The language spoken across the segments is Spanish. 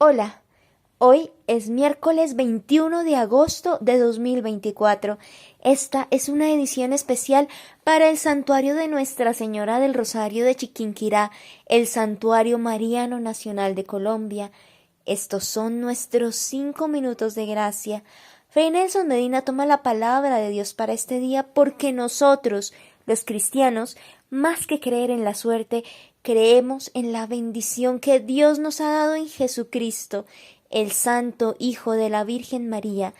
Hola, hoy es miércoles 21 de agosto de 2024. Esta es una edición especial para el Santuario de Nuestra Señora del Rosario de Chiquinquirá, el Santuario Mariano Nacional de Colombia. Estos son nuestros 5 minutos de gracia. Fray Nelson Medina toma la palabra de Dios para este día porque nosotros, los cristianos, más que creer en la suerte, creemos en la bendición que Dios nos ha dado en Jesucristo, el Santo Hijo de la Virgen María.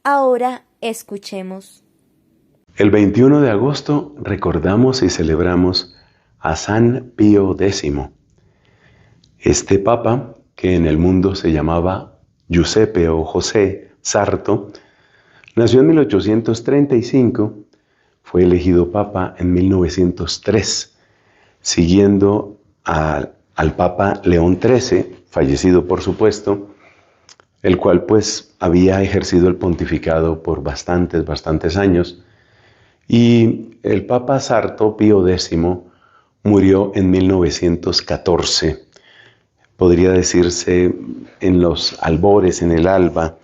Ahora escuchemos. El 21 de agosto recordamos y celebramos a San Pío X. Este papa, que en el mundo se llamaba Giuseppe o José Sarto, nació en 1835, fue elegido papa en 1903, siguiendo al Papa León XIII, fallecido por supuesto, el cual pues había ejercido el pontificado por bastantes años, y el Papa Sarto, Pío X, murió en 1914, podría decirse en los albores, en el alba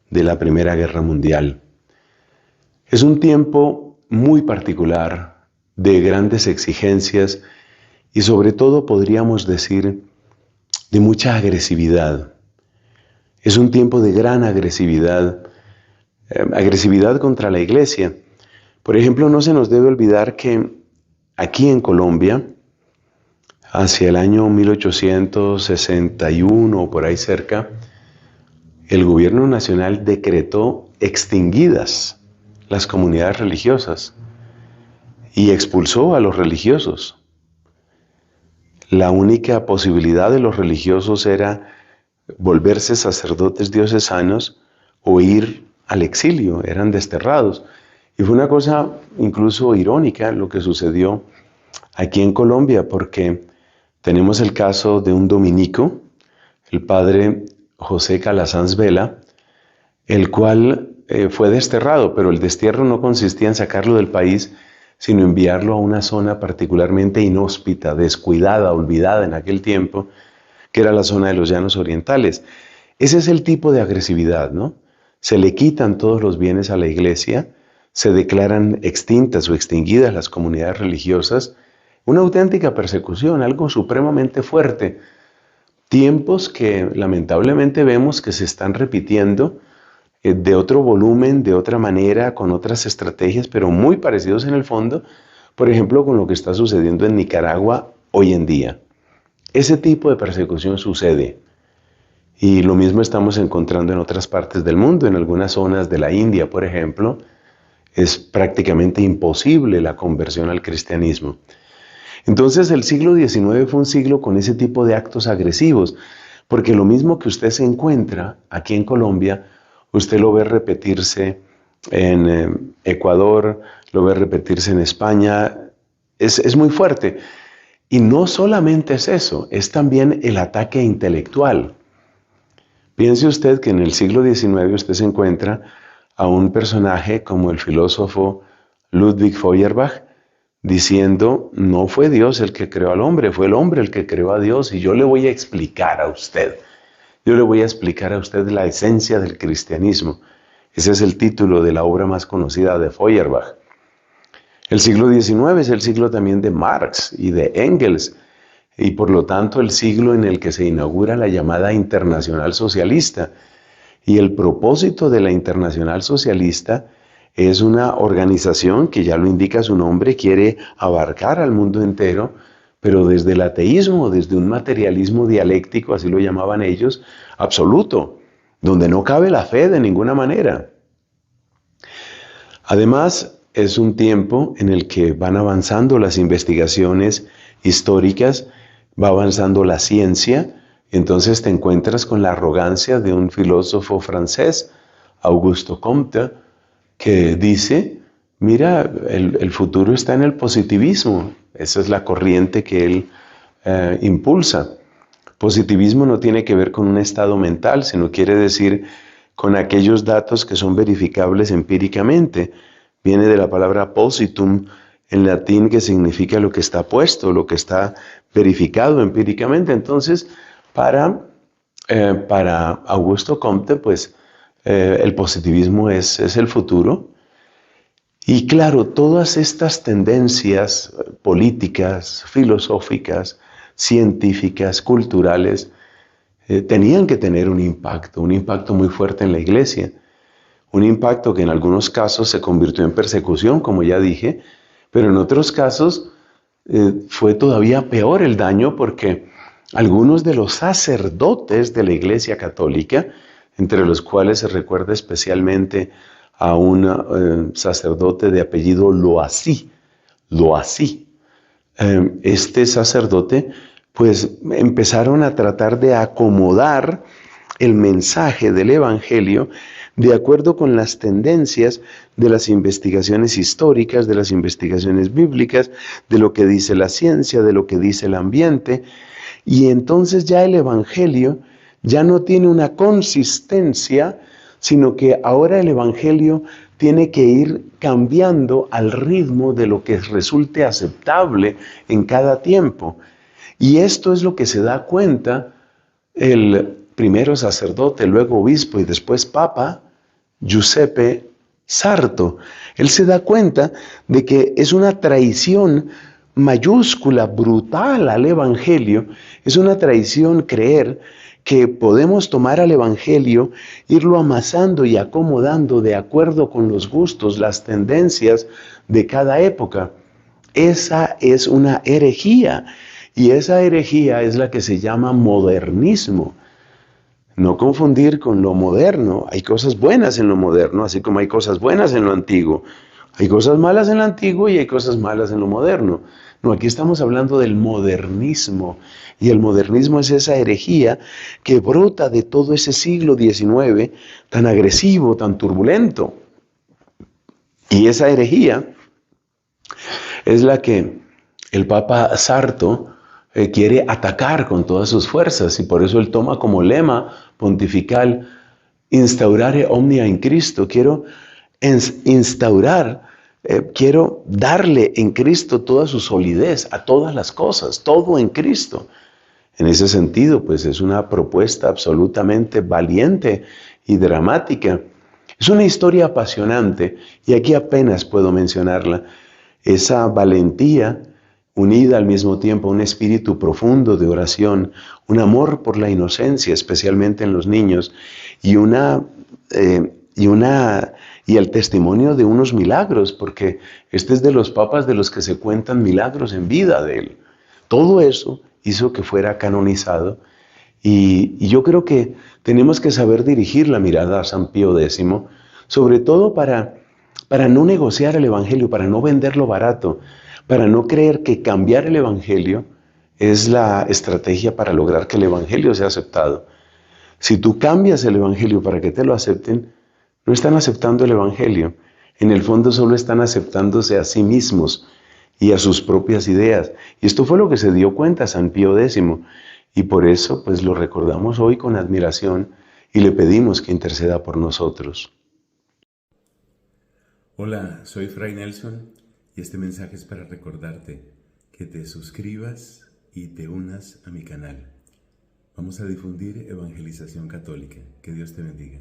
de la Primera Guerra Mundial. Es un tiempo muy particular, de grandes exigencias, y sobre todo podríamos decir de mucha agresividad. Es un tiempo de gran agresividad, agresividad contra la Iglesia. Por ejemplo, no se nos debe olvidar que aquí en Colombia, hacia el año 1861 o por ahí cerca, el gobierno nacional decretó extinguidas las comunidades religiosas y expulsó a los religiosos. La única posibilidad de los religiosos era volverse sacerdotes diocesanos o ir al exilio, eran desterrados. Y fue una cosa incluso irónica lo que sucedió aquí en Colombia, porque tenemos el caso de un dominico, el padre José Calasanz Vela, el cual fue desterrado, pero el destierro no consistía en sacarlo del país, sino enviarlo a una zona particularmente inhóspita, descuidada, olvidada en aquel tiempo, que era la zona de los Llanos Orientales. Ese es el tipo de agresividad, ¿no? Se le quitan todos los bienes a la Iglesia, se declaran extintas o extinguidas las comunidades religiosas, una auténtica persecución, algo supremamente fuerte. Tiempos que lamentablemente vemos que se están repitiendo de otro volumen, de otra manera, con otras estrategias, pero muy parecidos en el fondo, por ejemplo, con lo que está sucediendo en Nicaragua hoy en día. Ese tipo de persecución sucede. Y lo mismo estamos encontrando en otras partes del mundo, en algunas zonas de la India, por ejemplo, es prácticamente imposible la conversión al cristianismo. Entonces el siglo XIX fue un siglo con ese tipo de actos agresivos, porque lo mismo que usted se encuentra aquí en Colombia, usted lo ve repetirse en Ecuador, lo ve repetirse en España, es muy fuerte. Y no solamente es eso, es también el ataque intelectual. Piense usted que en el siglo XIX usted se encuentra a un personaje como el filósofo Ludwig Feuerbach diciendo, no fue Dios el que creó al hombre, fue el hombre el que creó a Dios, y yo le voy a explicar a usted. Yo le voy a explicar a usted la esencia del cristianismo. Ese es el título de la obra más conocida de Feuerbach. El siglo XIX es el siglo también de Marx y de Engels, y por lo tanto el siglo en el que se inaugura la llamada Internacional Socialista. Y el propósito de la Internacional Socialista es una organización que, ya lo indica su nombre, quiere abarcar al mundo entero, pero desde el ateísmo, desde un materialismo dialéctico, así lo llamaban ellos, absoluto, donde no cabe la fe de ninguna manera. Además, es un tiempo en el que van avanzando las investigaciones históricas, va avanzando la ciencia, entonces te encuentras con la arrogancia de un filósofo francés, Auguste Comte, que dice, mira, el futuro está en el positivismo. Esa es la corriente que él impulsa. Positivismo no tiene que ver con un estado mental, sino quiere decir con aquellos datos que son verificables empíricamente. Viene de la palabra positum en latín, que significa lo que está puesto, lo que está verificado empíricamente. Entonces, para Para Augusto Comte, pues el positivismo es el futuro. Y claro, todas estas tendencias políticas, filosóficas, científicas, culturales, tenían que tener un impacto muy fuerte en la iglesia. Un impacto que en algunos casos se convirtió en persecución, como ya dije, pero en otros casos fue todavía peor el daño porque algunos de los sacerdotes de la Iglesia Católica, entre los cuales se recuerda especialmente a un sacerdote de apellido Loasí, este sacerdote, pues empezaron a tratar de acomodar el mensaje del Evangelio de acuerdo con las tendencias de las investigaciones históricas, de las investigaciones bíblicas, de lo que dice la ciencia, de lo que dice el ambiente. Y entonces ya el Evangelio ya no tiene una consistencia, sino que ahora el Evangelio tiene que ir cambiando al ritmo de lo que resulte aceptable en cada tiempo. Y esto es lo que se da cuenta el primero sacerdote, luego obispo y después papa, Giuseppe Sarto. Él se da cuenta de que es una traición mayúscula, brutal al Evangelio, es una traición creer que podemos tomar al Evangelio, irlo amasando y acomodando de acuerdo con los gustos, las tendencias de cada época. Esa es una herejía, y esa herejía es la que se llama modernismo. No confundir con lo moderno. Hay cosas buenas en lo moderno, así como hay cosas buenas en lo antiguo. Hay cosas malas en lo antiguo y hay cosas malas en lo moderno. No, aquí estamos hablando del modernismo. Y el modernismo es esa herejía que brota de todo ese siglo XIX tan agresivo, tan turbulento. Y esa herejía es la que el Papa Sarto quiere atacar con todas sus fuerzas, y por eso él toma como lema pontifical instaurare omnia in Cristo. Quiero instaurar, quiero darle en Cristo toda su solidez a todas las cosas, todo en Cristo. En ese sentido, pues es una propuesta absolutamente valiente y dramática. Es una historia apasionante y aquí apenas puedo mencionarla. Esa valentía unida al mismo tiempo a un espíritu profundo de oración, un amor por la inocencia, especialmente en los niños, y y el testimonio de unos milagros, porque este es de los papas de los que se cuentan milagros en vida de él. Todo eso hizo que fuera canonizado, y yo creo que tenemos que saber dirigir la mirada a San Pío X, sobre todo para no negociar el Evangelio, para no venderlo barato, para no creer que cambiar el Evangelio es la estrategia para lograr que el Evangelio sea aceptado. Si tú cambias el Evangelio para que te lo acepten, no están aceptando el Evangelio. En el fondo solo están aceptándose a sí mismos y a sus propias ideas. Y esto fue lo que se dio cuenta San Pío X. Y por eso pues lo recordamos hoy con admiración y le pedimos que interceda por nosotros. Hola, soy Fray Nelson y este mensaje es para recordarte que te suscribas y te unas a mi canal. Vamos a difundir evangelización católica. Que Dios te bendiga.